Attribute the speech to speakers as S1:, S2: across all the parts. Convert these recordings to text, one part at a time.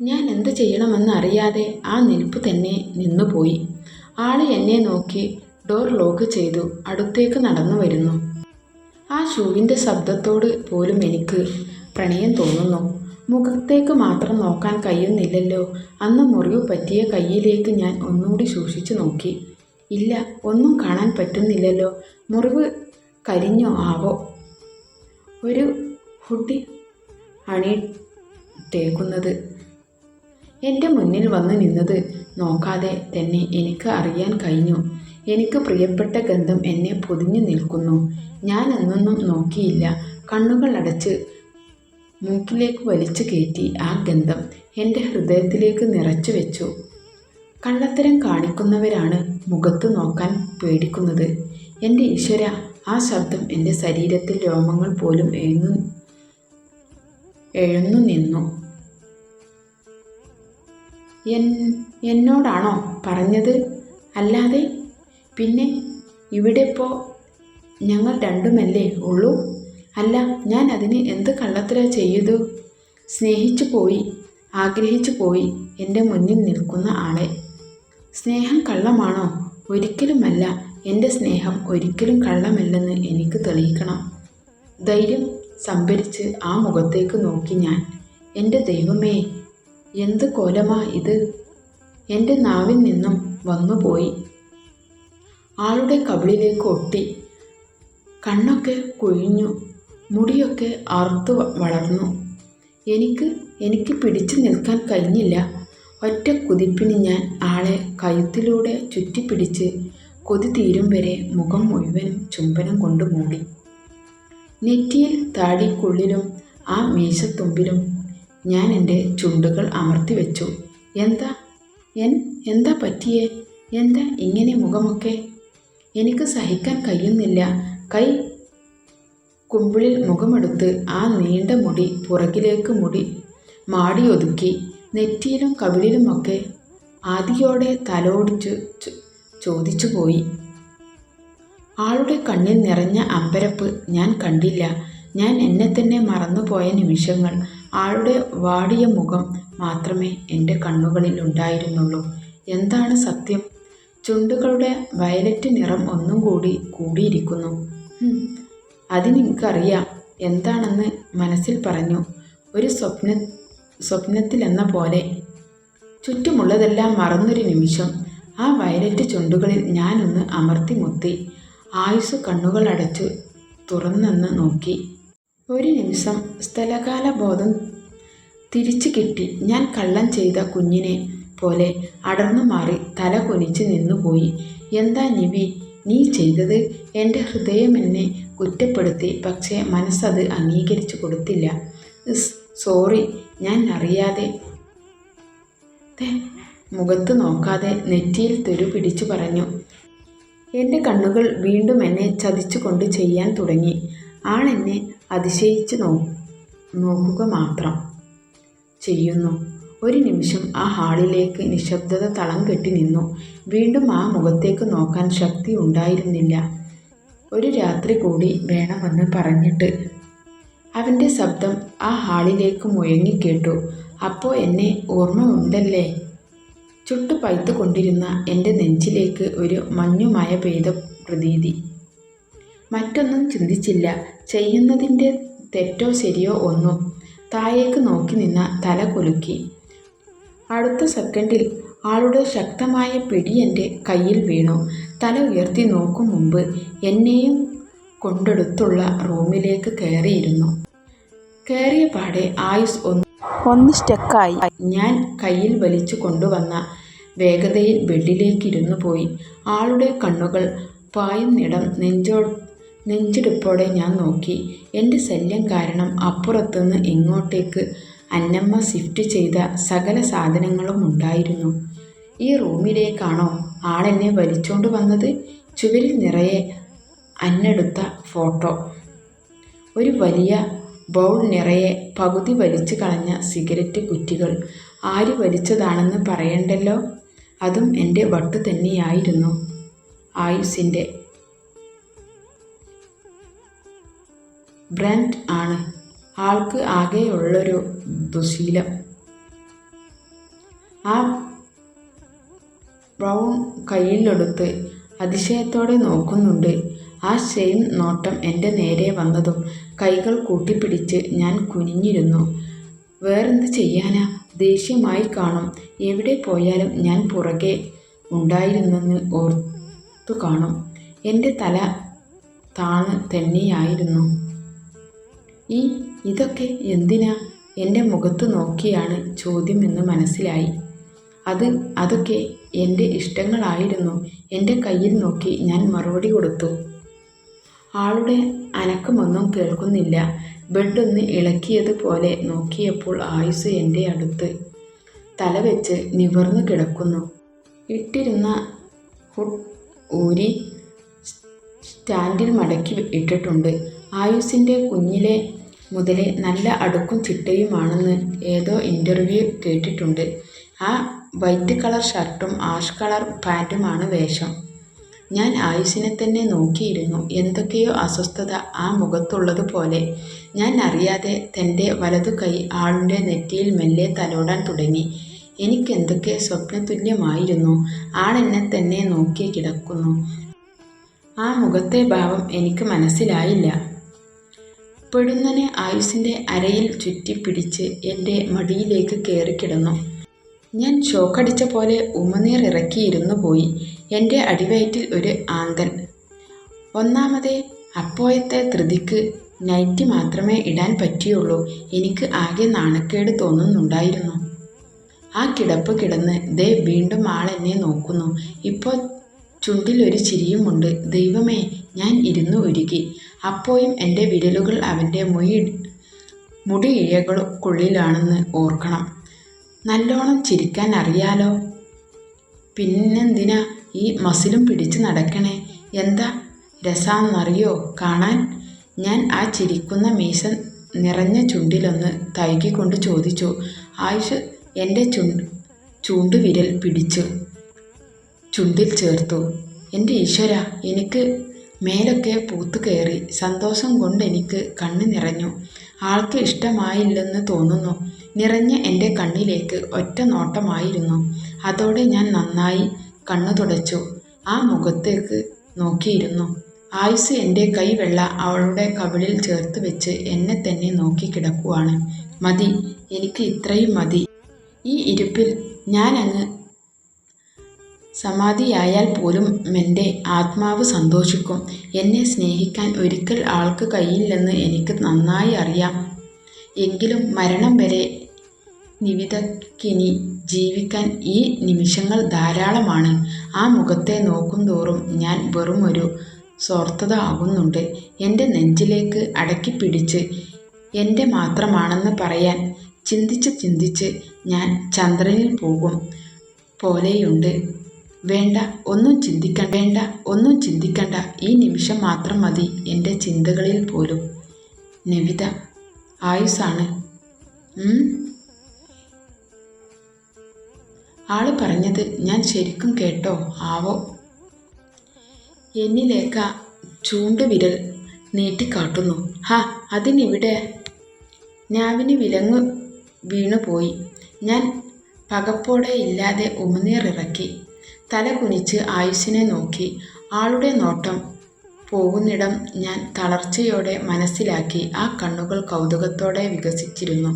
S1: ഞാൻ എന്ത് ചെയ്യണമെന്ന് അറിയാതെ ആ നിൽപ്പ് തന്നെ നിന്നുപോയി. ആള് എന്നെ നോക്കി ഡോർ ലോക്ക് ചെയ്തു അടുത്തേക്ക് നടന്നു വരുന്നു. ആ ഷൂവിൻ്റെ ശബ്ദത്തോട് പോലും എനിക്ക് പ്രണയം തോന്നുന്നു. മുഖത്തേക്ക് മാത്രം നോക്കാൻ കഴിയുന്നില്ലല്ലോ. അന്ന് മുറിവ് പറ്റിയ കയ്യിലേക്ക് ഞാൻ ഒന്നുകൂടി സൂക്ഷിച്ചു നോക്കി. ഇല്ല, ഒന്നും കാണാൻ പറ്റുന്നില്ലല്ലോ. മുറിവ് കരിഞ്ഞോ ആവോ? ഒരു ഹുഡി അണിയിട്ടേക്കുന്നത് എൻ്റെ മുന്നിൽ വന്ന് നിന്നത് നോക്കാതെ തന്നെ എനിക്ക് അറിയാൻ കഴിഞ്ഞു. എനിക്ക് പ്രിയപ്പെട്ട ഗന്ധം എന്നെ പൊതിഞ്ഞു നിൽക്കുന്നു. ഞാൻ എന്നൊന്നും നോക്കിയില്ല. കണ്ണുകൾ അടച്ച് മൂക്കിലേക്ക് വലിച്ചു കയറ്റി ആ ഗന്ധം എൻ്റെ ഹൃദയത്തിലേക്ക് നിറച്ചു വെച്ചു. കള്ളത്തരം കാണിക്കുന്നവരാണ് മുഖത്ത് നോക്കാൻ പേടിക്കുന്നത്. എൻ്റെ ഈശ്വര, ആ ശബ്ദം എൻ്റെ ശരീരത്തിൽ രോമങ്ങൾ പോലും എഴുന്നു നിന്നു. എന്നോടാണോ പറഞ്ഞത്? അല്ലാതെ പിന്നെ ഇവിടെപ്പോൾ ഞങ്ങൾ രണ്ടുമല്ലേ ഉള്ളൂ? അല്ല, ഞാൻ അതിന് എന്ത് കള്ളത്തര ചെയ്തു? സ്നേഹിച്ചു പോയി, ആഗ്രഹിച്ചു പോയി എൻ്റെ മുന്നിൽ നിൽക്കുന്ന ആളെ. സ്നേഹം കള്ളമാണോ? ഒരിക്കലുമല്ല. എൻ്റെ സ്നേഹം ഒരിക്കലും കള്ളമല്ലെന്ന് എനിക്ക് തെളിയിക്കണം. ധൈര്യം സംഭരിച്ച് ആ മുഖത്തേക്ക് നോക്കി ഞാൻ. എൻ്റെ ദൈവമേ, എന്ത് കോലമാ ഇത്! എൻ്റെ നാവിൽ നിന്നും വന്നുപോയി. ആളുടെ കവിളിലേക്ക് ഒട്ടി. കണ്ണൊക്കെ കുഴിഞ്ഞു, മുടിയൊക്കെ അറുത്തു വളർന്നു. എനിക്ക് പിടിച്ചു നിൽക്കാൻ കഴിഞ്ഞില്ല. ഒറ്റ കുതിപ്പിന് ഞാൻ ആളെ കഴുത്തിലൂടെ ചുറ്റിപ്പിടിച്ച് കൊതി തീരും വരെ മുഖം മുഴുവനും ചുംബനം കൊണ്ട് മൂടി. നെറ്റിയിൽ താടിക്കുള്ളിലും ആ മീശത്തുമ്പിലും ഞാൻ എൻ്റെ ചുണ്ടുകൾ അമർത്തി വെച്ചു. എന്താ പറ്റിയേ? എന്താ ഇങ്ങനെ മുഖമൊക്കെ? എനിക്ക് സഹിക്കാൻ കഴിയുന്നില്ല. കൈ കുമ്പിളിൽ മുഖമെടുത്ത് ആ നീണ്ട മുടി പുറകിലേക്ക് മാടിയൊതുക്കി നെറ്റിയിലും കവിളിലുമൊക്കെ ആദിയോടെ തലോടിച്ചു ചോദിച്ചു പോയി. ആളുടെ കണ്ണിൽ നിറഞ്ഞ അമ്പരപ്പ് ഞാൻ കണ്ടില്ല. ഞാൻ എന്നെ തന്നെ മറന്നുപോയ നിമിഷങ്ങൾ. ആളുടെ വാടിയ മുഖം മാത്രമേ എൻ്റെ കണ്ണുകളിൽ ഉണ്ടായിരുന്നുള്ളൂ. എന്താണ് സത്യം? ചുണ്ടുകളുടെ വയലറ്റ് നിറം ഒന്നും കൂടിയിരിക്കുന്നു. അതിനെനിക്കറിയാം എന്താണെന്ന് മനസ്സിൽ പറഞ്ഞു. ഒരു സ്വപ്നത്തിലെന്ന പോലെ ചുറ്റുമുള്ളതെല്ലാം മറന്നൊരു നിമിഷം ആ വയലറ്റ് ചുണ്ടുകളിൽ ഞാനൊന്ന് അമർത്തി മുത്തി. ആയുസ് കണ്ണുകൾ അടച്ചു തുറന്നെന്ന് നോക്കി. ഒരു നിമിഷം സ്ഥലകാല ബോധം തിരിച്ചു കിട്ടി. ഞാൻ കള്ളം ചെയ്ത കുഞ്ഞിനെ പോലെ അടർന്നു മാറി തല കുനിച്ച് നിന്നുപോയി. എന്താ നിവി നീ ചെയ്തത്? എൻ്റെ ഹൃദയം എന്നെ കുറ്റപ്പെടുത്തി. പക്ഷേ മനസ്സത് അംഗീകരിച്ചു കൊടുത്തില്ല. സോറി, ഞാൻ അറിയാതെ. മുഖത്ത് നോക്കാതെ നെറ്റിയിൽ തെരു പിടിച്ചു പറഞ്ഞു. എൻ്റെ കണ്ണുകൾ വീണ്ടും എന്നെ ചതിച്ചുകൊണ്ട് ചെയ്യാൻ തുടങ്ങി. ആളെന്നെ അതിശയിച്ച് നോക്കുക മാത്രം ചെയ്യുന്നു. ഒരു നിമിഷം ആ ഹാളിലേക്ക് നിശബ്ദത തളം കെട്ടി നിന്നു. വീണ്ടും ആ മുഖത്തേക്ക് നോക്കാൻ ശക്തി ഉണ്ടായിരുന്നില്ല. ഒരു രാത്രി കൂടി വേണമെന്ന് പറഞ്ഞിട്ട്. അവൻ്റെ ശബ്ദം ആ ഹാളിലേക്ക് മുഴങ്ങിക്കേട്ടു. അപ്പോൾ എന്നെ ഓർമ്മ ഉണ്ടല്ലേ? ചുട്ടു പഴുത്തു കൊണ്ടിരുന്ന എൻ്റെ നെഞ്ചിലേക്ക് ഒരു മഞ്ഞുമഴ പെയ്ത പ്രതീതി. മറ്റൊന്നും ചിന്തിച്ചില്ല. ചെയ്യുന്നതിൻ്റെ തെറ്റോ ശരിയോ ഒന്നും. താഴേക്ക് നോക്കി നിന്ന തല കുലുക്കി. അടുത്ത സെക്കൻഡിൽ ആളുടെ ശക്തമായ പിടി എൻ്റെ കയ്യിൽ വീണു. തല ഉയർത്തി നോക്കും മുമ്പ് എന്നെയും കൊണ്ടെടുത്തുള്ള റൂമിലേക്ക് കയറിയിരുന്നു. കയറിയ പാടെ ആയുസ് ഒന്ന് സ്റ്റക്കായി. ഞാൻ കയ്യിൽ വലിച്ചു കൊണ്ടുവന്ന വേഗതയിൽ ബെഡിലേക്ക് ഇരുന്നു പോയി. ആളുടെ കണ്ണുകൾ പായുന്നിടം നെഞ്ചിടിപ്പോടെ ഞാൻ നോക്കി. എൻ്റെ ശല്യം കാരണം അപ്പുറത്തുനിന്ന് ഇങ്ങോട്ടേക്ക് അന്നമ്മ ഷിഫ്റ്റ് ചെയ്ത സകല സാധനങ്ങളും ഉണ്ടായിരുന്നു. ഈ റൂമിലേക്കാണോ ആളെന്നെ വലിച്ചോണ്ട് വന്നത്? ചുവരിൽ നിറയെ അന്നെടുത്ത ഫോട്ടോ. ഒരു വലിയ ബൗൾ നിറയെ പകുതി വലിച്ചു കളഞ്ഞ സിഗരറ്റ് കുറ്റികൾ. ആര് വലിച്ചതാണെന്ന് പറയണ്ടല്ലോ. അതും എൻ്റെ വട്ട് തന്നെയായിരുന്നു. ആയുസിൻ്റെ ബ്രാൻഡ് ആണ്. ആൾക്ക് ആകെയുള്ളൊരു ദുശീലം. ആ ബ്രൗൺ കയ്യിലെടുത്ത് അതിശയത്തോടെ നോക്കുന്നുണ്ട്. ആ സെയിം നോട്ടം എൻ്റെ നേരെ വന്നതും കൈകൾ കൂട്ടിപ്പിടിച്ച് ഞാൻ കുനിഞ്ഞിരുന്നു. വേറെന്ത് ചെയ്യാനാ? ദേഷ്യമായി കാണും. എവിടെ പോയാലും ഞാൻ പുറകെ ഉണ്ടായിരുന്നെന്ന് ഓർത്തു കാണും. എൻ്റെ തല താണ് തന്നെയായിരുന്നു. ഇതൊക്കെ എന്തിനാ? എൻ്റെ മുഖത്ത് നോക്കിയാണ് ചോദ്യമെന്ന് മനസ്സിലായി. അതൊക്കെ എൻ്റെ ഇഷ്ടങ്ങളായിരുന്നു. എൻ്റെ കയ്യിൽ നോക്കി ഞാൻ മറുപടി കൊടുത്തു. ആളുടെ അനക്കമൊന്നും കേൾക്കുന്നില്ല. ബെഡൊന്ന് ഇളക്കിയതുപോലെ നോക്കിയപ്പോൾ ആയുസ് എൻ്റെ അടുത്ത് തലവെച്ച് നിവർന്നു കിടക്കുന്നു. ഇട്ടിരുന്ന ഹുഡ് ഊരി സ്റ്റാൻഡിൽ മടക്കി ഇട്ടിട്ടുണ്ട്. ആയുസിൻ്റെ കുഞ്ഞിലെ മുതലേ നല്ല അടുക്കും ചിട്ടയുമാണെന്ന് ഏതോ ഇൻ്റർവ്യൂ കേട്ടിട്ടുണ്ട്. ആ വൈറ്റ് കളർ ഷർട്ടും ആഷ് കളർ പാൻറ്റുമാണ് വേഷം. ഞാൻ ആയുസിനെ തന്നെ നോക്കിയിരുന്നു. എന്തൊക്കെയോ അസ്വസ്ഥത ആ മുഖത്തുള്ളതുപോലെ. ഞാൻ അറിയാതെ തൻ്റെ വലതു കൈ ആളുടെ നെറ്റിയിൽ മെല്ലെ തലോടാൻ തുടങ്ങി. എനിക്കെന്തൊക്കെ സ്വപ്നതുല്യമായിരുന്നു. ആളെന്നെ തന്നെ നോക്കി കിടക്കുന്നു. ആ മുഖത്തെ ഭാവം എനിക്ക് മനസ്സിലായില്ല. പെടുന്നനെ ആയുസിൻ്റെ അരയിൽ ചുറ്റിപ്പിടിച്ച് എൻ്റെ മടിയിലേക്ക് കയറിക്കിടന്നു. ഞാൻ ഷോക്കടിച്ച പോലെ ഉമിനീർ ഇറക്കിയിരുന്നു പോയി. എൻ്റെ അടിവയറ്റിൽ ഒരു ആന്തൽ. ഒന്നാമതേ അപ്പോഴത്തെ ധൃതിക്ക് നൈറ്റി മാത്രമേ ഇടാൻ പറ്റിയുള്ളൂ. എനിക്ക് ആകെ നാണക്കേട് തോന്നുന്നുണ്ടായിരുന്നു. ആ കിടപ്പ് കിടന്ന് ദേ വീണ്ടും ആളെന്നെ നോക്കുന്നു. ഇപ്പോൾ ചുണ്ടിലൊരു ചിരിയുമുണ്ട്. ദൈവമേ, ഞാൻ ഇരുന്നു ഉരുകി. അപ്പോഴും എൻ്റെ വിരലുകൾ അവൻ്റെ മുടിയിഴകൾക്കുള്ളിലാണെന്ന് ഓർക്കണം. നല്ലോണം ചിരിക്കാൻ അറിയാലോ. പിന്നെന്തിനാ ഈ മസിലും പിടിച്ച് നടക്കണേ? എന്താ രസാന്നറിയോ കാണാൻ? ഞാൻ ആ ചിരിക്കുന്ന മീശ നിറഞ്ഞ ചുണ്ടിലൊന്ന് തഴുകിക്കൊണ്ട് ചോദിച്ചു. ആയുഷ് എൻ്റെ ചൂണ്ടുവിരൽ പിടിച്ചു ചുണ്ടിൽ ചേർത്തു. എൻ്റെ ഈശ്വര, എനിക്ക് മേലൊക്കെ പൂത്തു കയറി. സന്തോഷം കൊണ്ടെനിക്ക് കണ്ണ് നിറഞ്ഞു. ആൾക്ക് ഇഷ്ടമായില്ലെന്ന് തോന്നുന്നു. നിറഞ്ഞ എൻ്റെ കണ്ണിലേക്ക് ഒറ്റ നോട്ടമായിരുന്നു. അതോടെ ഞാൻ നന്നായി കണ്ണു തുടച്ചു ആ മുഖത്തേക്ക് നോക്കിയിരുന്നു. ആയുസ് എൻ്റെ കൈവെള്ള അവളുടെ കവിളിൽ ചേർത്ത് വെച്ച് എന്നെ തന്നെ നോക്കി കിടക്കുവാണ്. മതി, എനിക്ക് ഇത്രയും മതി. ഈ ഇരിപ്പിൽ ഞാനങ്ങ് സമാധിയായാൽ പോലും എൻ്റെ ആത്മാവ് സന്തോഷിക്കും. എന്നെ സ്നേഹിക്കാൻ ഒരിക്കൽ ആൾക്ക് കഴിയില്ലെന്ന് എനിക്ക് നന്നായി അറിയാം. എങ്കിലും മരണം വരെ നിവിതയ്ക്കിനി ജീവിക്കാൻ ഈ നിമിഷങ്ങൾ ധാരാളമാണ്. ആ മുഖത്തെ നോക്കുന്തോറും ഞാൻ വെറുമൊരു സ്വാർത്ഥത ആകുന്നുണ്ട്. എൻ്റെ നെഞ്ചിലേക്ക് അടക്കിപ്പിടിച്ച് എൻ്റെ മാത്രമാണെന്ന് പറയാൻ ചിന്തിച്ച് ഞാൻ ചന്ദ്രനിൽ പോകും പോലെയുണ്ട്. വേണ്ട, ഒന്നും ചിന്തിക്കണ്ട. ഈ നിമിഷം മാത്രം മതി എൻ്റെ ചിന്തകളിൽ പോലും. നവിത ആയുസാണ്. ആള് പറഞ്ഞത് ഞാൻ ശരിക്കും കേട്ടോ ആവോ? എന്നിലേക്ക ചൂണ്ടുവിരൽ നീട്ടിക്കാട്ടുന്നു. അതിനിവിടെ നാവിന് വിലങ്ങു വീണുപോയി. ഞാൻ പകപ്പോടെ ഇല്ലാതെ ഉമിനീറിറക്കി. തല കുനിച്ച് ആയുസിനെ നോക്കി. ആളുടെ നോട്ടം പോകുന്നിടം ഞാൻ തളർച്ചയോടെ മനസ്സിലാക്കി. ആ കണ്ണുകൾ കൗതുകത്തോടെ വികസിച്ചിരുന്നു.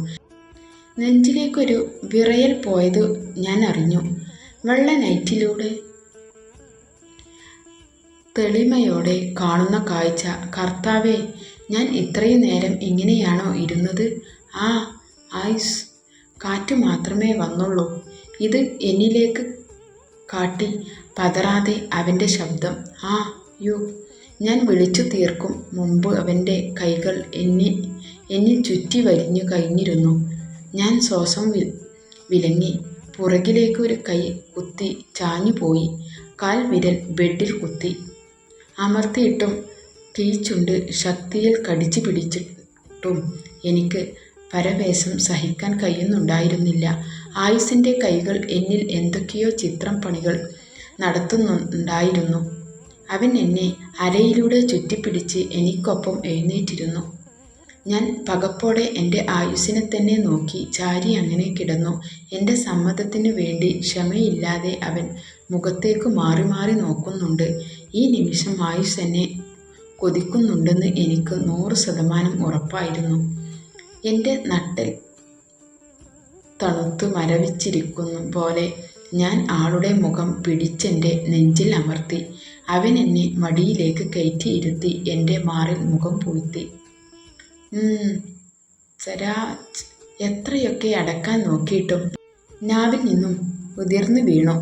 S1: നെഞ്ചിലേക്കൊരു വിറയൽ പോയത് ഞാൻ അറിഞ്ഞു. വെള്ള നൈറ്റിലൂടെ തെളിമയോടെ കാണുന്ന കാഴ്ച. കർത്താവേ, ഞാൻ ഇത്രയും നേരം ഇങ്ങനെയാണോ ഇരുന്നത്? ആയുസ്, കാറ്റ് മാത്രമേ വന്നുള്ളൂ. ഇത് എന്നിലേക്ക് കാട്ടി പതറാതെ അവൻ്റെ ശബ്ദം. യു ഞാൻ വിളിച്ചു തീർക്കും മുമ്പ് അവൻ്റെ കൈകൾ എന്നിൽ ചുറ്റി വരിഞ്ഞു കഴിഞ്ഞിരുന്നു. ഞാൻ ശ്വാസം വിലങ്ങി. പുറകിലേക്ക് ഒരു കൈ കുത്തി ചാഞ്ഞുപോയി. കാൽ വിരൽ ബെഡിൽ കുത്തി അമർത്തിയിട്ടും കീച്ചുണ്ട് ശക്തിയിൽ കടിച്ചു പിടിച്ചിട്ടും എനിക്ക് പരവേശം സഹിക്കാൻ കഴിയുന്നുണ്ടായിരുന്നില്ല. ആയുസിൻ്റെ കൈകൾ എന്നിൽ എന്തൊക്കെയോ ചിത്രം പണികൾ നടത്തുന്നുണ്ടായിരുന്നു. അവൻ എന്നെ അരയിലൂടെ ചുറ്റിപ്പിടിച്ച് എനിക്കൊപ്പം എഴുന്നേറ്റിരുന്നു. ഞാൻ പകപ്പോടെ എൻ്റെ ആയുസ്സിനെ തന്നെ നോക്കി ചാരി അങ്ങനെ കിടന്നു. എൻ്റെ സമ്മതത്തിനു വേണ്ടി ക്ഷമയില്ലാതെ അവൻ മുഖത്തേക്ക് മാറി മാറി നോക്കുന്നുണ്ട്. ഈ നിമിഷം ആയുസ് എന്നെ കൊതിക്കുന്നുണ്ടെന്ന് എനിക്ക് 100% ഉറപ്പായിരുന്നു. എൻ്റെ നട്ടെൽ തണുത്തു മരവിച്ചിരിക്കുന്നു പോലെ ഞാൻ ആളുടെ മുഖം പിടിച്ചെൻ്റെ നെഞ്ചിൽ അമർത്തി. അവൻ എന്നെ മടിയിലേക്ക് കയറ്റിയിരുത്തി എൻ്റെ മാറിൽ മുഖം പൂഴ്ത്തി. സരാജ്, എത്രയൊക്കെ അടക്കാൻ നോക്കിയിട്ടും നാവിൽ നിന്നും ഉതിർന്നു വീണു.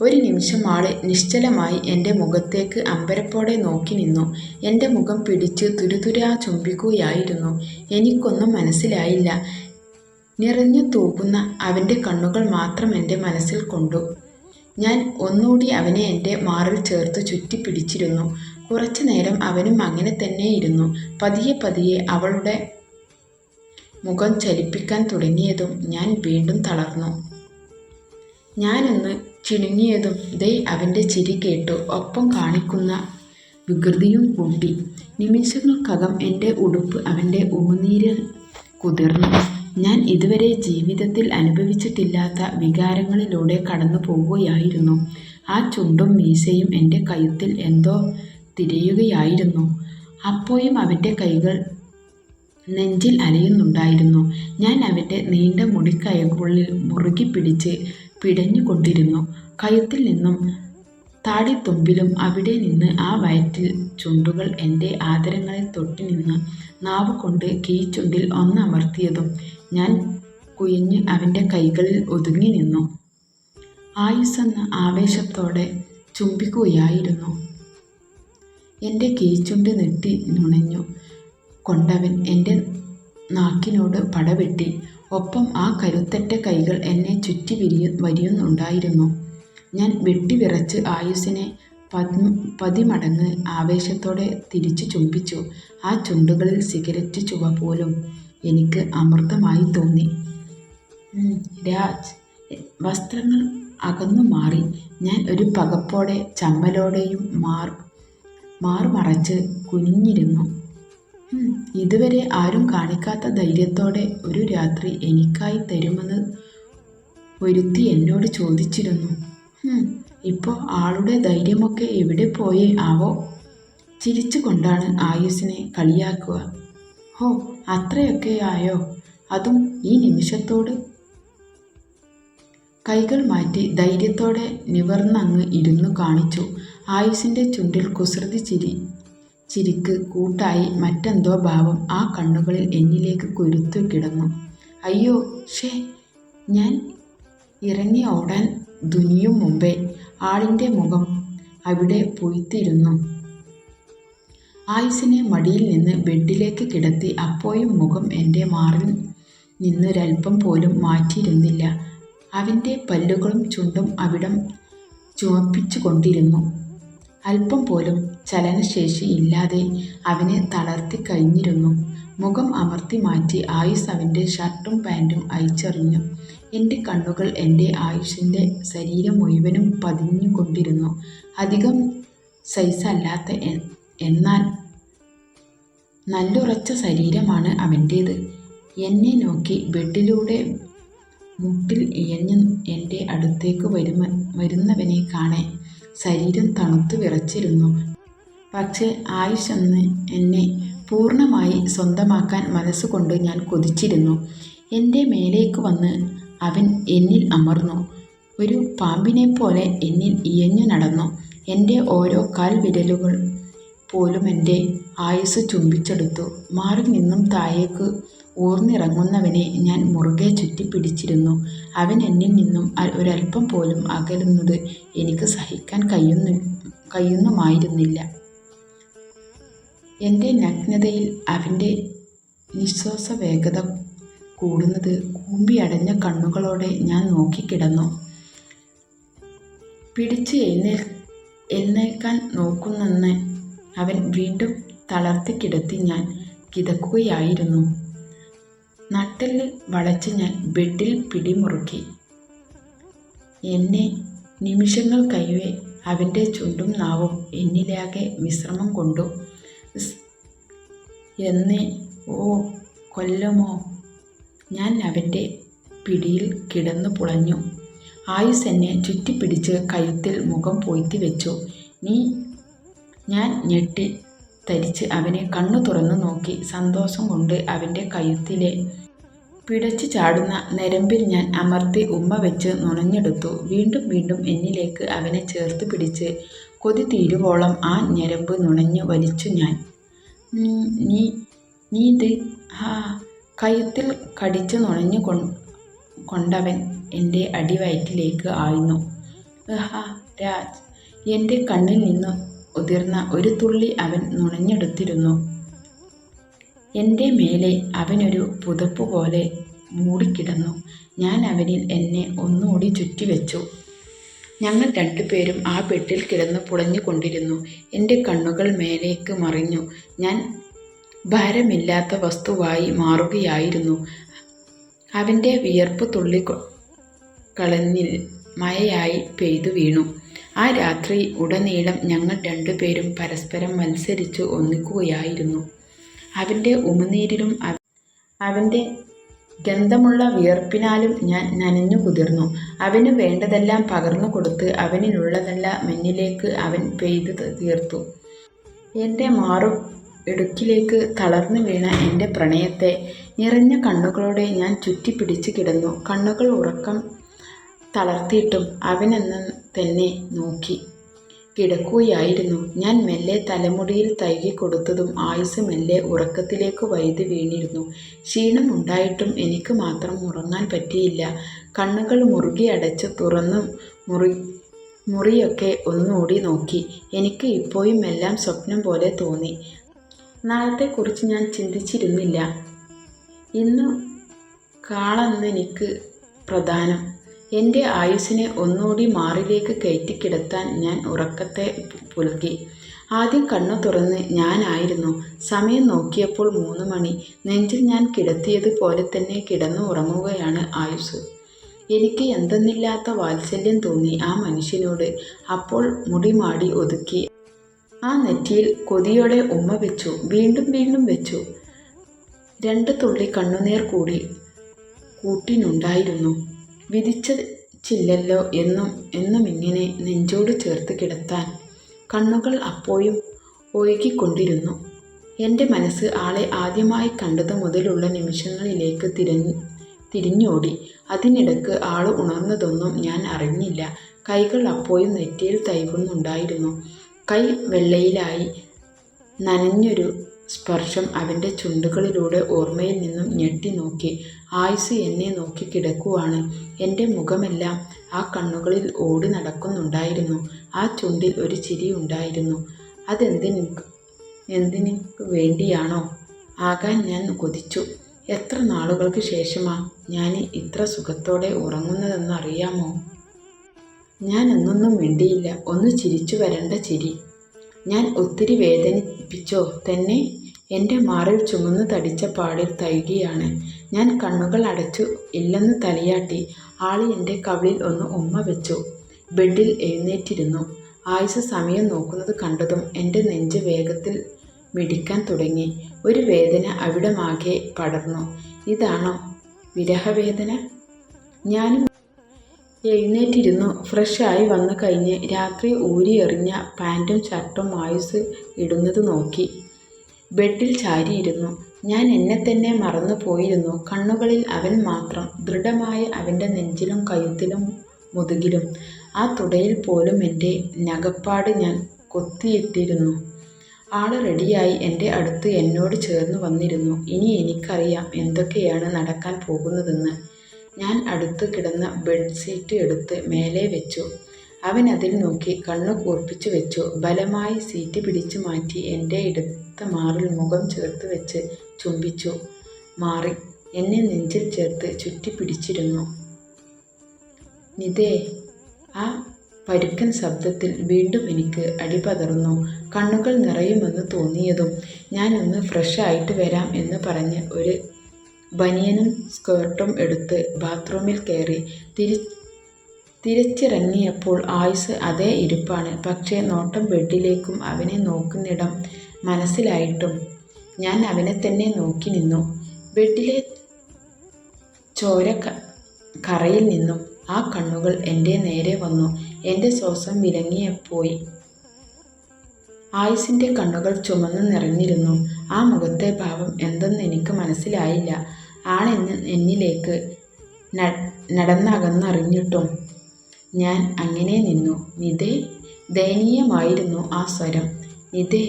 S1: ഒരു നിമിഷം ആള് നിശ്ചലമായി എൻ്റെ മുഖത്തേക്ക് അമ്പരപ്പോടെ നോക്കി നിന്നു. എൻ്റെ മുഖം പിടിച്ച് തുരുതുരാ ചുംബിക്കുകയായിരുന്നു. എനിക്കൊന്നും മനസ്സിലായില്ല. നിറഞ്ഞു തൂകുന്ന അവൻ്റെ കണ്ണുകൾ മാത്രം എൻ്റെ മനസ്സിൽ കൊണ്ടു. ഞാൻ ഒന്നുകൂടി അവനെ എൻ്റെ മാറിൽ ചേർത്ത് ചുറ്റിപ്പിടിച്ചിരുന്നു. കുറച്ചു നേരം അവനും അങ്ങനെ തന്നെ ഇരുന്നു. പതിയെ പതിയെ അവളുടെ മുഖം ചലിപ്പിക്കാൻ തുടങ്ങിയതും ഞാൻ വീണ്ടും തളർന്നു. ഞാനൊന്ന് ചിണുങ്ങിയതും ദേ അവൻ്റെ ചിരി കേട്ടു. ഒപ്പം കാണിക്കുന്ന വികൃതിയും കൂട്ടി. നിമിഷങ്ങൾക്കകം എൻ്റെ ഉടുപ്പ് അവൻ്റെ ഉമിനീരിൽ കുതിർന്നു. ഞാൻ ഇതുവരെ ജീവിതത്തിൽ അനുഭവിച്ചിട്ടില്ലാത്ത വികാരങ്ങളിലൂടെ കടന്നു പോവുകയായിരുന്നു. ആ ചുണ്ടും മീശയും എൻ്റെ കഴുത്തിൽ എന്തോ തിരയുകയായിരുന്നു. അപ്പോഴും അവൻ്റെ കൈകൾ നെഞ്ചിൽ അലയുന്നുണ്ടായിരുന്നു. ഞാൻ അവൻ്റെ നീണ്ട മുടിക്കൈകളിൽ മുറുകി പിടിച്ച് പിടഞ്ഞുകൊണ്ടിരുന്നു. കഴുത്തിൽ നിന്നും താടിത്തുമ്പിലും അവിടെ നിന്ന് ആ വയറ്റിൽ ചുണ്ടുകൾ എൻ്റെ ആദരങ്ങളിൽ തൊട്ടി നിന്ന് നാവ് കൊണ്ട് കീഴ്ചുണ്ടിൽ ഒന്നമർത്തിയതും ഞാൻ കുയഞ്ഞ് അവൻ്റെ കൈകളിൽ ഒതുങ്ങി നിന്നു. ആയുസ്സെന്ന ആവേശത്തോടെ ചുംബിക്കുകയായിരുന്നു. എൻ്റെ കീഴ്ചുണ്ട് നെട്ടി നുണഞ്ഞു കൊണ്ടവൻ എൻ്റെ നാക്കിനോട് പടവെട്ടി. ഒപ്പം ആ കരുത്തറ്റ കൈകൾ എന്നെ ചുറ്റി വരിയുന്നുണ്ടായിരുന്നു. ഞാൻ വെട്ടിവിറച്ച് ആയുസ്സിനെ പതിമടങ്ങ് ആവേശത്തോടെ തിരിച്ചു ചുംബിച്ചു. ആ ചുണ്ടുകളിൽ സിഗരറ്റ് ചുവ പോലും എനിക്ക് അമൃതമായി തോന്നി. രാജ്, വസ്ത്രങ്ങൾ അകന്നു മാറി. ഞാൻ ഒരു പകപ്പോടെ ചമ്മലോടെയും മാറുമറച്ച് കുനിഞ്ഞിരുന്നു. ഇതുവരെ ആരും കാണിക്കാത്ത ധൈര്യത്തോടെ ഒരു രാത്രി എനിക്കായി തരുമെന്ന് ഒരുത്തി എന്നോട് ചോദിച്ചിരുന്നു. ഇപ്പോൾ ആളുടെ ധൈര്യമൊക്കെ എവിടെ പോയേ ആവോ? ചിരിച്ചുകൊണ്ടാണ് ആയുസ്സിനെ കളിയാക്കുക. ഹോ, അത്രയൊക്കെ ആയോ? അതും ഈ നിമിഷത്തോട്? കൈകൾ മാറ്റി ധൈര്യത്തോടെ നിവർന്നങ്ങ് ഇരുന്നു കാണിച്ചു. ആയുസ്സിൻ്റെ ചുണ്ടിൽ കുസൃതി ചിരിക്ക് കൂട്ടായി മറ്റെന്തോ ഭാവം ആ കണ്ണുകളിൽ എന്നിലേക്ക് കുരുത്തു കിടന്നു. അയ്യോ ഷേ! ഞാൻ ഇറങ്ങി ഓടാൻ തുനിയും മുമ്പേ ആളിൻ്റെ മുഖം അവിടെ പൂഴ്ത്തിയിരുന്നു. ആയുസ്സിനെ മടിയിൽ നിന്ന് ബെഡിലേക്ക് കിടത്തി. അപ്പോഴും മുഖം എൻ്റെ മാറിൽ നിന്നൊരൽപ്പം പോലും മാറ്റിയിരുന്നില്ല. അവൻ്റെ പല്ലുകളും ചുണ്ടും അവിടം ചുമപ്പിച്ചു കൊണ്ടിരുന്നു. അല്പം പോലും ചലനശേഷി ഇല്ലാതെ അവനെ തളർത്തി കഴിഞ്ഞിരുന്നു. മുഖം അമർത്തി മാറ്റി ആയുസ് അവൻ്റെ ഷർട്ടും പാൻറ്റും അഴിച്ചെറിഞ്ഞു. എൻ്റെ കണ്ണുകൾ എൻ്റെ ആയുഷിൻ്റെ ശരീരം മുഴുവനും പതിഞ്ഞുകൊണ്ടിരുന്നു. അധികം സൈസല്ലാത്ത എന്നാൽ നല്ലുറച്ച ശരീരമാണ് അവൻ്റേത്. എന്നെ നോക്കി ബെഡിലൂടെ മുട്ടിൽ ഇഴഞ്ഞ് എൻ്റെ അടുത്തേക്ക് വരുന്നവനെ കാണെ ശരീരം തണുത്തു വിറച്ചിരുന്നു. പക്ഷേ ആയുഷെന്ന് എന്നെ പൂർണ്ണമായി സ്വന്തമാക്കാൻ മനസ്സുകൊണ്ട് ഞാൻ കൊതിച്ചിരുന്നു. എൻ്റെ മേലേക്ക് വന്ന് അവൻ എന്നിൽ അമർന്നു. ഒരു പാമ്പിനെപ്പോലെ എന്നിൽ ഇഴഞ്ഞു നടന്നു. എൻ്റെ ഓരോ കാൽവിരലുകൾ പോലും എൻ്റെ ആയുസ് ചുംബിച്ചെടുത്തു. മാറിൽ നിന്നും താഴേക്ക് ഊർന്നിറങ്ങുന്നവനെ ഞാൻ മുറുകെ ചുറ്റിപ്പിടിച്ചിരുന്നു. അവൻ എന്നിൽ നിന്നും ഒരൽപ്പം പോലും അകലുന്നത് എനിക്ക് സഹിക്കാൻ കഴിയുന്നുമായിരുന്നില്ല. എൻ്റെ നഗ്നതയിൽ അവൻ്റെ നിശ്വാസ വേഗത കൂടുന്നത് കൂമ്പിയടഞ്ഞ കണ്ണുകളോടെ ഞാൻ നോക്കിക്കിടന്നു. പിടിച്ച് എഴുന്നേൽക്കാൻ നോക്കുന്നെന്ന് അവൻ വീണ്ടും തളർത്തി കിടത്തി. ഞാൻ കിതക്കുകയായിരുന്നു. നട്ടെല്ല് വളച്ച് ഞാൻ ബെഡിൽ പിടിമുറുക്കി. എന്നെ നിമിഷങ്ങൾ കഴിയവേ അവൻ്റെ ചുണ്ടും നാവും എന്നിലാകെ വിശ്രമം കൊണ്ടു. എന്നേ ഓ കൊല്ലുമോ? ഞാൻ അവൻ്റെ പിടിയിൽ കിടന്നു പുളഞ്ഞു. ആയുസ് എന്നെ ചുറ്റിപ്പിടിച്ച് കഴുത്തിൽ മുഖം പൊയ്ത്തി വെച്ചു. ഞാൻ ഞെട്ടി തരിച്ച് അവനെ കണ്ണു തുറന്നു നോക്കി. സന്തോഷം കൊണ്ട് അവൻ്റെ കഴുത്തിലെ പിടച്ചു ചാടുന്ന ഞരമ്പിൽ ഞാൻ അമർത്തി ഉമ്മ വെച്ച് നുണഞ്ഞെടുത്തു. വീണ്ടും വീണ്ടും എന്നിലേക്ക് അവനെ ചേർത്ത് പിടിച്ച് കൊതി തീരുവോളം ആ ഞരമ്പ് നുണഞ്ഞു വലിച്ചു ഞാൻ. നീ ഇത് കഴുത്തിൽ കടിച്ചു നുണഞ്ഞു കൊണ്ടവൻ എൻ്റെ അടിവയറ്റിലേക്ക് ആഴ്ന്നു. രാജ്! എൻ്റെ കണ്ണിൽ നിന്ന് ഉതിർന്ന ഒരു തുള്ളി അവൻ നുണഞ്ഞെടുത്തിരുന്നു. എൻ്റെ മേലെ അവനൊരു പുതപ്പ് പോലെ മൂടിക്കിടന്നു. ഞാൻ അവനിൽ എന്നെ ഒന്നുകൂടി ചുറ്റിവെച്ചു. ഞങ്ങൾ രണ്ടുപേരും ആ ബെഡിൽ കിടന്ന് പുളഞ്ഞുകൊണ്ടിരുന്നു. എൻ്റെ കണ്ണുകൾ മേലേക്ക് മറിഞ്ഞു. ഞാൻ ഭാരമില്ലാത്ത വസ്തുവായി മാറുകയായിരുന്നു. അവൻ്റെ വിയർപ്പ് തുള്ളിക്കളഞ്ഞിൽ മഴയായി പെയ്തു വീണു. ആ രാത്രി ഉടനീളം ഞങ്ങൾ രണ്ടുപേരും പരസ്പരം മത്സരിച്ച് ഒന്നിക്കുകയായിരുന്നു. അവൻ്റെ ഉമിനീരിലും അവൻ്റെ ഗന്ധമുള്ള വിയർപ്പിനാലും ഞാൻ നനഞ്ഞു കുതിർന്നു. അവന് വേണ്ടതെല്ലാം പകർന്നു കൊടുത്ത് അവനിലുള്ളതെല്ലാം എന്നിലേക്ക് അവൻ പെയ്തു തീർത്തു. എൻ്റെ ഇടുക്കിലേക്ക് തളർന്നു വീണ എൻ്റെ പ്രണയത്തെ നിറഞ്ഞ കണ്ണുകളോടെ ഞാൻ ചുറ്റിപ്പിടിച്ച് കിടന്നു. കണ്ണുകൾ ഉറക്കം തളർത്തിയിട്ടും അവനെന്ന് തന്നെ നോക്കി കിടക്കുകയായിരുന്നു. ഞാൻ മെല്ലെ തലമുടിയിൽ തൈകി കൊടുത്തതും ആയുസ് മെല്ലെ ഉറക്കത്തിലേക്ക് വഴുതി വീണിരുന്നു. ക്ഷീണമുണ്ടായിട്ടും എനിക്ക് മാത്രം ഉറങ്ങാൻ പറ്റിയില്ല. കണ്ണുകൾ മുറുകി അടച്ച് തുറന്നു മുറിയൊക്കെ ഒന്നുകൂടി നോക്കി. എനിക്ക് ഇപ്പോഴും എല്ലാം സ്വപ്നം പോലെ തോന്നി. നാളത്തെക്കുറിച്ച് ഞാൻ ചിന്തിച്ചിരുന്നില്ല. ഇന്നു കാളെന്നെനിക്ക് പ്രധാനം. എൻ്റെ ആയുസ്സിനെ ഒന്നുകൂടി മാറിലേക്ക് കയറ്റിക്കിടത്താൻ ഞാൻ ഉറക്കത്തെ പുൽകി. ആദ്യം കണ്ണു തുറന്ന് ഞാനായിരുന്നു. സമയം നോക്കിയപ്പോൾ 3 മണി. നെഞ്ചിൽ ഞാൻ കിടത്തിയതുപോലെ തന്നെ കിടന്നു ഉറങ്ങുകയാണ് ആയുസ്. എനിക്ക് എന്തെന്നില്ലാത്ത വാത്സല്യം തോന്നി ആ മനുഷ്യനോട്. അപ്പോൾ മുടിമാടി ഒതുക്കി ആ നെറ്റിയിൽ കൊതിയോടെ ഉമ്മ വെച്ചു. വീണ്ടും വീണ്ടും വെച്ചു. 2 തുള്ളി കണ്ണുനീർ കൂട്ടിനുണ്ടായിരുന്നു. വിധിച്ചില്ലല്ലോ എന്നും ഇങ്ങനെ നെഞ്ചോട് ചേർത്ത് കിടത്താൻ. കണ്ണുകൾ അപ്പോഴും ഒഴുകിക്കൊണ്ടിരുന്നു. എൻ്റെ മനസ്സ് ആളെ ആദ്യമായി കണ്ടത് മുതലുള്ള നിമിഷങ്ങളിലേക്ക് തിരിഞ്ഞോടി. അതിനിടക്ക് ആൾ ഉണർന്നതൊന്നും ഞാൻ അറിഞ്ഞില്ല. കൈകൾ അപ്പോഴും നെറ്റിയിൽ തൈകുന്നുണ്ടായിരുന്നു. കൈ വെള്ളയിലായി നനഞ്ഞൊരു സ്പർശം അവൻ്റെ ചുണ്ടുകളിലൂടെ ഓർമ്മയിൽ നിന്നും ഞെട്ടി നോക്കി. ആയുസ് എന്നെ നോക്കി കിടക്കുവാണ്. എൻ്റെ മുഖമെല്ലാം ആ കണ്ണുകളിൽ ഓടി നടക്കുന്നുണ്ടായിരുന്നു. ആ ചുണ്ടിൽ ഒരു ചിരി ഉണ്ടായിരുന്നു. എന്തിനു വേണ്ടിയാണോ ആകാൻ ഞാൻ കൊതിച്ചു. എത്ര നാളുകൾക്ക് ശേഷമാണ് ഞാൻ ഇത്ര സുഖത്തോടെ ഉറങ്ങുന്നതെന്നറിയാമോ? ഞാൻ ഒന്നൊന്നും മിണ്ടിയില്ല. ഒന്ന് ചിരിച്ചു വരേണ്ട ചിരി. ഞാൻ ഒത്തിരി വേദനിപ്പിച്ചോ തന്നെ? എൻ്റെ മാറിൽ ചുമന്നു തടിച്ച പാടിൽ തഴുകിയാണ്. ഞാൻ കണ്ണുകൾ അടച്ചു ഇല്ലെന്ന് തലയാട്ടി. ആള് എൻ്റെ കവിളിൽ ഒന്ന് ഉമ്മ വെച്ചു. ബെഡിൽ എഴുന്നേറ്റിരുന്നു. ആയുസ് സമയം നോക്കുന്നത് കണ്ടതും എൻ്റെ നെഞ്ച് വേഗത്തിൽ മിടിക്കാൻ തുടങ്ങി. ഒരു വേദന അവിടമാകെ പടർന്നു. ഇതാണോ വിരഹവേദന? ഞാനും എഴുന്നേറ്റിരുന്നു. ഫ്രഷായി വന്നു കഴിഞ്ഞ് രാത്രി ഊരിയെറിഞ്ഞ പാൻറ്റും ഷർട്ടും ആയുസ് ഇടുന്നത് നോക്കി ബെഡിൽ ചാരിയിരുന്നു. ഞാൻ എന്നെ തന്നെ മറന്നു പോയിരുന്നു. കണ്ണുകളിൽ അവൻ മാത്രം. ദൃഢമായ അവൻ്റെ നെഞ്ചിലും കഴുത്തിലും മുതുകിലും ആ തുടയിൽ പോലും എൻ്റെ നഖപ്പാട് ഞാൻ കൊത്തിയിട്ടിരുന്നു. ആള് റെഡിയായി എൻ്റെ അടുത്ത് എന്നോട് ചേർന്ന് വന്നിരുന്നു. ഇനി എനിക്കറിയാം എന്തൊക്കെയാണ് നടക്കാൻ പോകുന്നതെന്ന്. ഞാൻ അടുത്ത് കിടന്ന ബെഡ്ഷീറ്റ് എടുത്ത് മേലെ വെച്ചു. അവൻ അതിൽ നോക്കി കണ്ണു കൂർപ്പിച്ചു വെച്ചു. ബലമായി സീറ്റ് പിടിച്ചു മാറ്റി എൻ്റെ ഇടത്ത മാറിൽ മുഖം ചേർത്ത് വെച്ച് ചുംബിച്ചു. മാറി എന്നെ നെഞ്ചിൽ ചേർത്ത് ചുറ്റിപ്പിടിച്ചിരുന്നു. നിതേ! ആ പരുക്കൻ ശബ്ദത്തിൽ വീണ്ടും എനിക്ക് അടിപതർന്നു. കണ്ണുകൾ നിറയുമെന്ന് തോന്നിയതും ഞാനൊന്ന് ഫ്രഷായിട്ട് വരാം എന്ന് പറഞ്ഞ് ഒരു ബനിയനും സ്കേർട്ടും എടുത്ത് ബാത്റൂമിൽ കയറി. തിരിച്ചിറങ്ങിയപ്പോൾ ആയുസ് അതേ ഇരിപ്പാണ്. പക്ഷേ നോട്ടം ബെഡിലേക്കും അവനെ നോക്കുന്നിടം മനസ്സിലായിട്ടും ഞാൻ അവനെ തന്നെ നോക്കി നിന്നു. ബെഡിലെ ചോര കറയിൽ നിന്നും ആ കണ്ണുകൾ എൻ്റെ നേരെ വന്നു. എൻ്റെ ശ്വാസം വിലങ്ങിപ്പോയി. ആയുസിൻ്റെ കണ്ണുകൾ ചുമന്ന് നിറഞ്ഞിരുന്നു. ആ മുഖത്തെ ഭാവം എന്തെന്ന് എനിക്ക് മനസ്സിലായില്ല. എന്നിലേക്ക് നടന്നകന്നറിഞ്ഞിട്ടും ഞാൻ അങ്ങനെ നിന്നു. നിധേ. ദയനീയമായിരുന്നു ആ സ്വരം. നിധേ.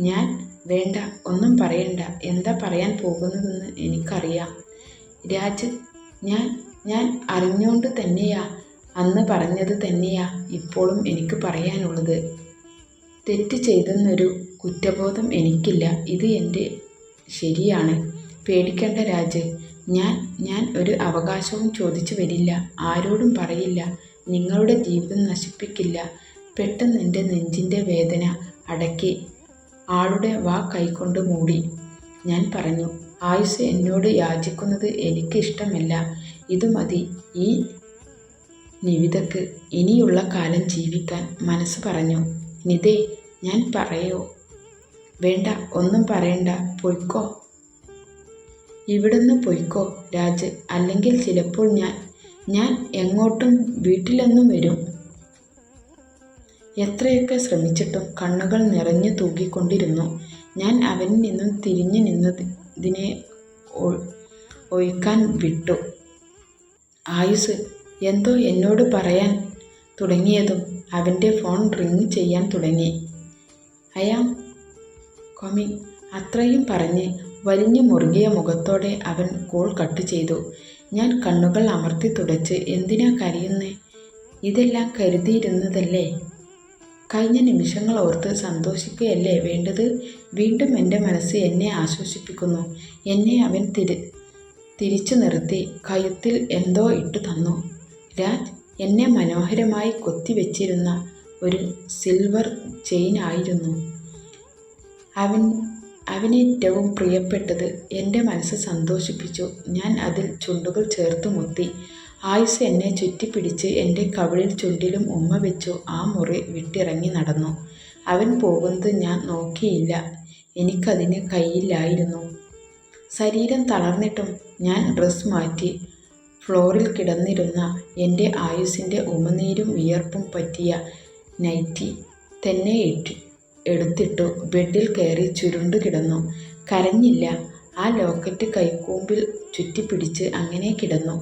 S1: ഞാൻ. വേണ്ട, ഒന്നും പറയണ്ട. എന്താ പറയാൻ പോകുന്നതെന്ന് എനിക്കറിയാം രാജ്. ഞാൻ അറിഞ്ഞോണ്ട് തന്നെയാ അന്ന് പറഞ്ഞത് തന്നെയാ ഇപ്പോഴും എനിക്ക് പറയാനുള്ളത്. തെറ്റ് ചെയ്തെന്നൊരു കുറ്റബോധം എനിക്കില്ല. ഇത് എൻ്റെ ശരിയാണ്. പേടിക്കണ്ട രാജ്. ഞാൻ ഒരു അവകാശവും ചോദിച്ചു വരില്ല. ആരോടും പറയില്ല. നിങ്ങളുടെ ജീവിതം നശിപ്പിക്കില്ല. പെട്ടെന്ന് എൻ്റെ നെഞ്ചിൻ്റെ വേദന അടക്കി ആളുടെ വാ കൈകൊണ്ട് മൂടി. ഞാൻ പറഞ്ഞു, ആയുസ് എന്നോട് യാചിക്കുന്നത് എനിക്ക് ഇഷ്ടമല്ല. ഇതു മതി ഈ നിവിതക്ക് ഇനിയുള്ള കാലം ജീവിക്കാൻ. മനസ്സ് പറഞ്ഞു. നിധേ. ഞാൻ പറയോ? വേണ്ട, ഒന്നും പറയണ്ട. പൊയ്ക്കോ. ഇവിടുന്ന് പൊയ്ക്കോ രാജ്. അല്ലെങ്കിൽ ചിലപ്പോൾ ഞാൻ എങ്ങോട്ടും വീട്ടിലൊന്നും വരും. എത്രയൊക്കെ ശ്രമിച്ചിട്ടും കണ്ണുകൾ നിറഞ്ഞു തൂകിക്കൊണ്ടിരുന്നു. ഞാൻ അവനിൽ നിന്നും തിരിഞ്ഞു നിന്നതിനെ ഒഴിക്കാൻ വിട്ടു. ആയുസ് എന്തോ എന്നോട് പറയാൻ തുടങ്ങിയതും അവൻ്റെ ഫോൺ റിങ് ചെയ്യാൻ തുടങ്ങി. I am coming. അത്രയും പറഞ്ഞ് വലിഞ്ഞു മുറുകിയ മുഖത്തോടെ അവൻ കോൾ കട്ട് ചെയ്തു. ഞാൻ കണ്ണുകൾ അമർത്തി തുടച്ച്, എന്തിനാ കരയുന്നേ? ഇതെല്ലാം കരുതിയിരുന്നതല്ലേ? കഴിഞ്ഞ നിമിഷങ്ങൾ ഓർത്ത് സന്തോഷിക്കുകയല്ലേ വേണ്ടത്? വീണ്ടും എൻ്റെ മനസ്സ് എന്നെ ആശ്വസിപ്പിക്കുന്നു. എന്നെ അവൻ തിരിച്ചു നിർത്തി കഴുത്തിൽ എന്തോ ഇട്ടു തന്നു. രാജ്. എന്നെ മനോഹരമായി കൊത്തിവെച്ചിരുന്ന ഒരു സിൽവർ ചെയിൻ ആയിരുന്നു അവനേറ്റവും പ്രിയപ്പെട്ടത്. എൻ്റെ മനസ്സ് സന്തോഷിപ്പിച്ചു. ഞാൻ അതിൽ ചുണ്ടുകൾ ചേർത്ത് മുത്തി. ആയുസ് എന്നെ ചുറ്റിപ്പിടിച്ച് എൻ്റെ കവിളിൽ ചുണ്ടിലും ഉമ്മ വെച്ചു ആ മുറി വിട്ടിറങ്ങി നടന്നു. അവൻ പോകുന്നത് ഞാൻ നോക്കിയില്ല. എനിക്കതിന് കഴിയില്ലായിരുന്നു. ശരീരം തളർന്നിട്ടും ഞാൻ ഡ്രസ് മാറ്റി ഫ്ലോറിൽ കിടന്നിരുന്ന എൻ്റെ ആയുസിൻ്റെ ഉമനീരും വിയർപ്പും പറ്റിയ നൈറ്റി തന്നെ എടുത്തിട്ടു ബെഡിൽ കയറി ചുരുണ്ടു കിടന്നു. കരഞ്ഞില്ല. ആ ലോക്കറ്റ് കൈക്കൂമ്പിൽ ചുറ്റിപ്പിടിച്ച് അങ്ങനെ കിടന്നു.